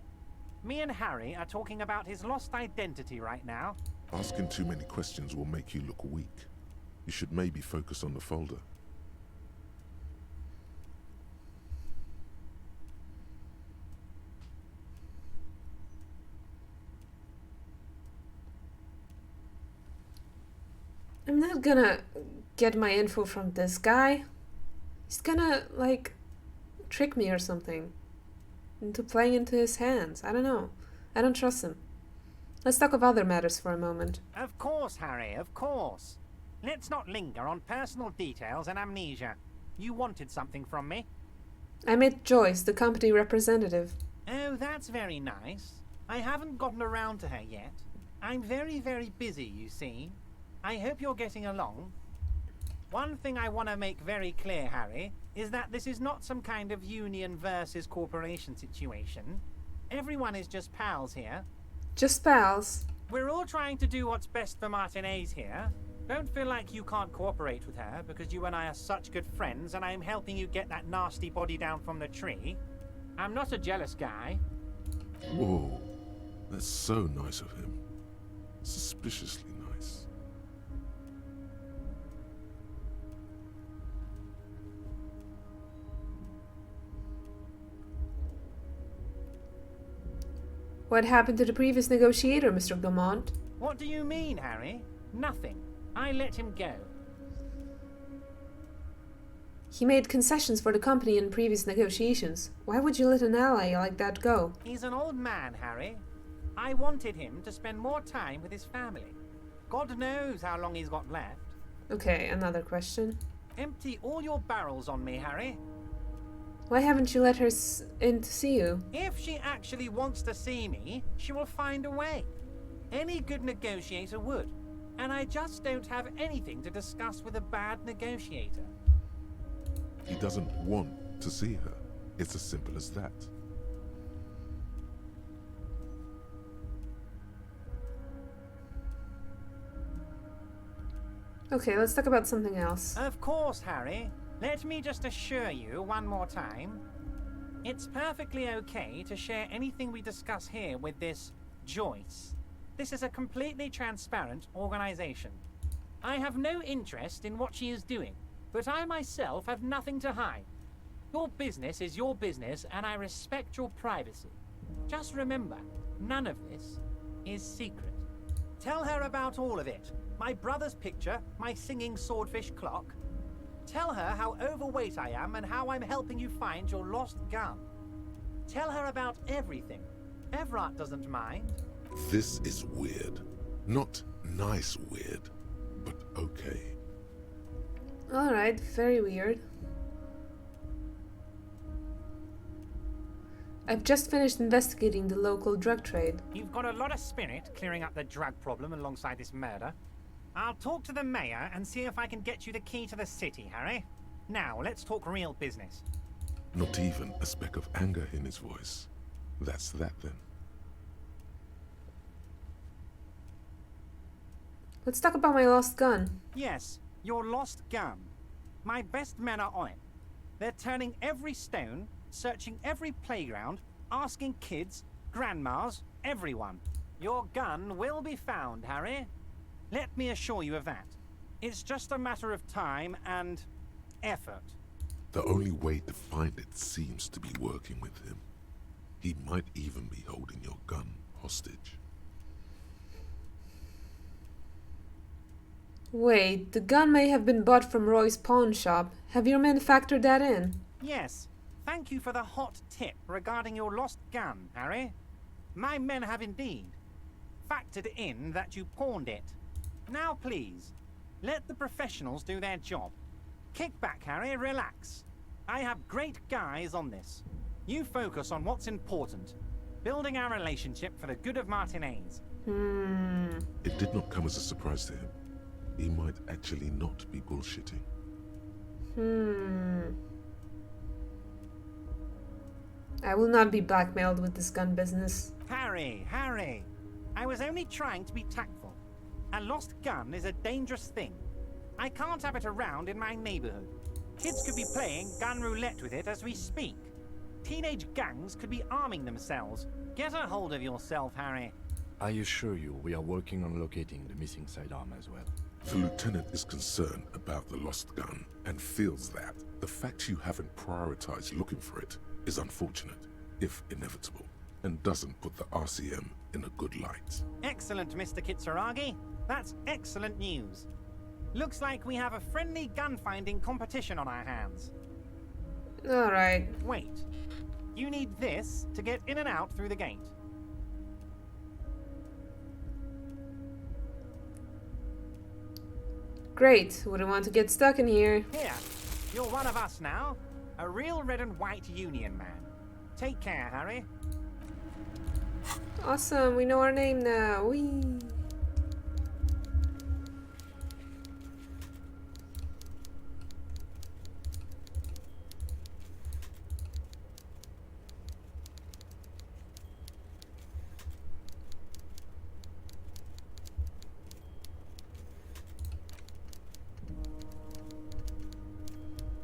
Me and Harry are talking about his lost identity right now. Asking too many questions will make you look weak. You should maybe focus on the folder. I'm not gonna get my info from this guy. He's gonna, like, trick me or something. Into playing into his hands. I don't know. I don't trust him. Let's talk of other matters for a moment. Of course, Harry, of course. Let's not linger on personal details and amnesia. You wanted something from me. I met Joyce, the company representative. Oh, that's very nice. I haven't gotten around to her yet. I'm very, very busy, you see. I hope you're getting along. One thing I want to make very clear, Harry, is that this is not some kind of union versus corporation situation. Everyone is just pals here. Just pals? We're all trying to do what's best for Martinez here. Don't feel like you can't cooperate with her, because you and I are such good friends, and I'm helping you get that nasty body down from the tree. I'm not a jealous guy. Whoa, that's so nice of him. Suspiciously nice. What happened to the previous negotiator, Mr. Gaumont? What do you mean, Harry? Nothing. I let him go. He made concessions for the company in previous negotiations. Why would you let an ally like that go? He's an old man, Harry. I wanted him to spend more time with his family. God knows how long he's got left. Okay, another question. Empty all your barrels on me, Harry. Why haven't you let her in to see you? If she actually wants to see me, she will find a way. Any good negotiator would. And I just don't have anything to discuss with a bad negotiator. He doesn't want to see her. It's as simple as that. Okay, let's talk about something else. Of course, Harry. Let me just assure you one more time. It's perfectly okay to share anything we discuss here with this Joyce. This is a completely transparent organization. I have no interest in what she is doing, but I myself have nothing to hide. Your business is your business, and I respect your privacy. Just remember, none of this is secret. Tell her about all of it. My brother's picture, my singing swordfish clock. Tell her how overweight I am and how I'm helping you find your lost gun. Tell her about everything. Everett doesn't mind. This is weird. Not nice weird, but okay. Alright, very weird. I've just finished investigating the local drug trade. You've got a lot of spirit clearing up the drug problem alongside this murder. I'll talk to the mayor and see if I can get you the key to the city, Harry. Now, let's talk real business. Not even a speck of anger in his voice. That's that then. Let's talk about my lost gun. Yes, your lost gun. My best men are on it. They're turning every stone, searching every playground, asking kids, grandmas, everyone. Your gun will be found, Harry. Let me assure you of that. It's just a matter of time and effort. The only way to find it seems to be working with him. He might even be holding your gun hostage. Wait, the gun may have been bought from Roy's pawn shop. Have your men factored that in? Yes. Thank you for the hot tip regarding your lost gun, Harry. My men have indeed factored in that you pawned it. Now please, let the professionals do their job. Kick back, Harry, relax. I have great guys on this. You focus on what's important. Building our relationship for the good of Martinez. It did not come as a surprise to him. He might actually not be bullshitting. I will not be blackmailed with this gun business. Harry, I was only trying to be tactful. A lost gun is a dangerous thing. I can't have it around in my neighborhood. Kids could be playing gun roulette with it as we speak. Teenage gangs could be arming themselves. Get a hold of yourself, Harry. I assure you, we are working on locating the missing sidearm as well. The lieutenant is concerned about the lost gun and feels that the fact you haven't prioritized looking for it is unfortunate, if inevitable, and doesn't put the RCM in a good light. Excellent, Mr. Kitsuragi. That's excellent news. Looks like we have a friendly gun-finding competition on our hands. Alright. Wait. You need this to get in and out through the gate. Great. Wouldn't want to get stuck in here. Here. You're one of us now. A real red and white union man. Take care, Harry. Awesome. We know our name now. Whee!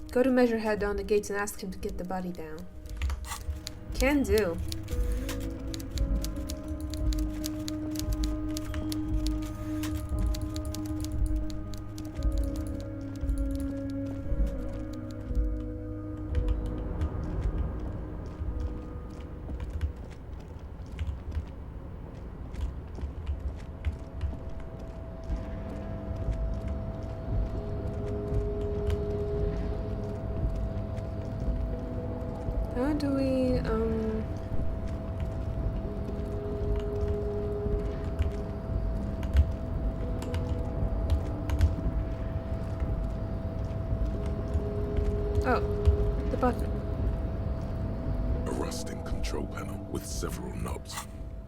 Go to Measurehead on the gates and ask him to get the body down. Can do. How do we, oh, the button. A rusting control panel with several knobs.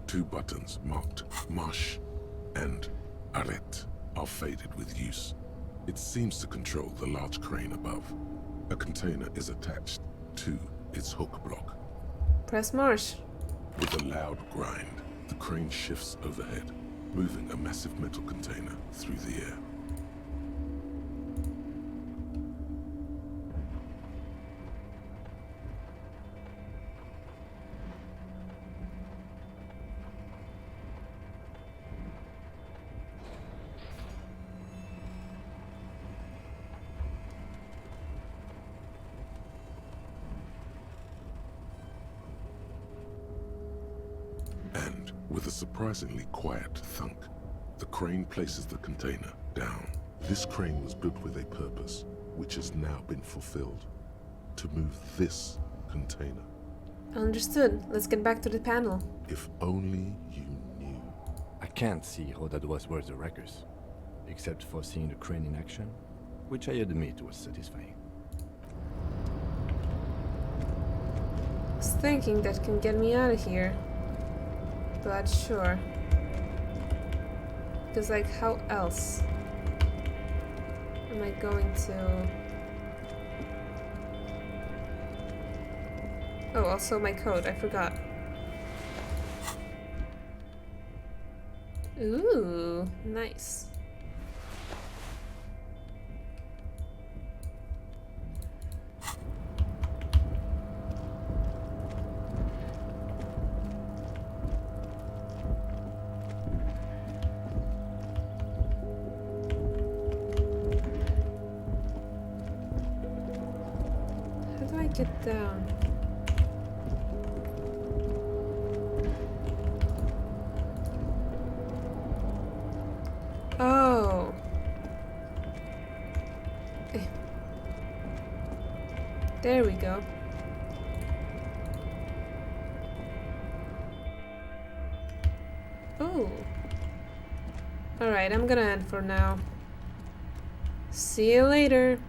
2 buttons marked Marsh and Arrête are faded with use. It seems to control the large crane above. A container is attached to its hook block. Press Marsh. With a loud grind, the crane shifts overhead, moving a massive metal container through the air. And with a surprisingly quiet thunk, the crane places the container down. This crane was built with a purpose, which has now been fulfilled. To move this container. Understood. Let's get back to the panel. If only you knew. I can't see how that was worth the wreckers, except for seeing the crane in action, which I admit was satisfying. I was thinking that can get me out of here. But sure. Because, like, how else am I going to... Oh, also my code, I forgot. Ooh, nice. How do I get down? Oh. There we go. Oh. Alright, I'm gonna end for now. See you later.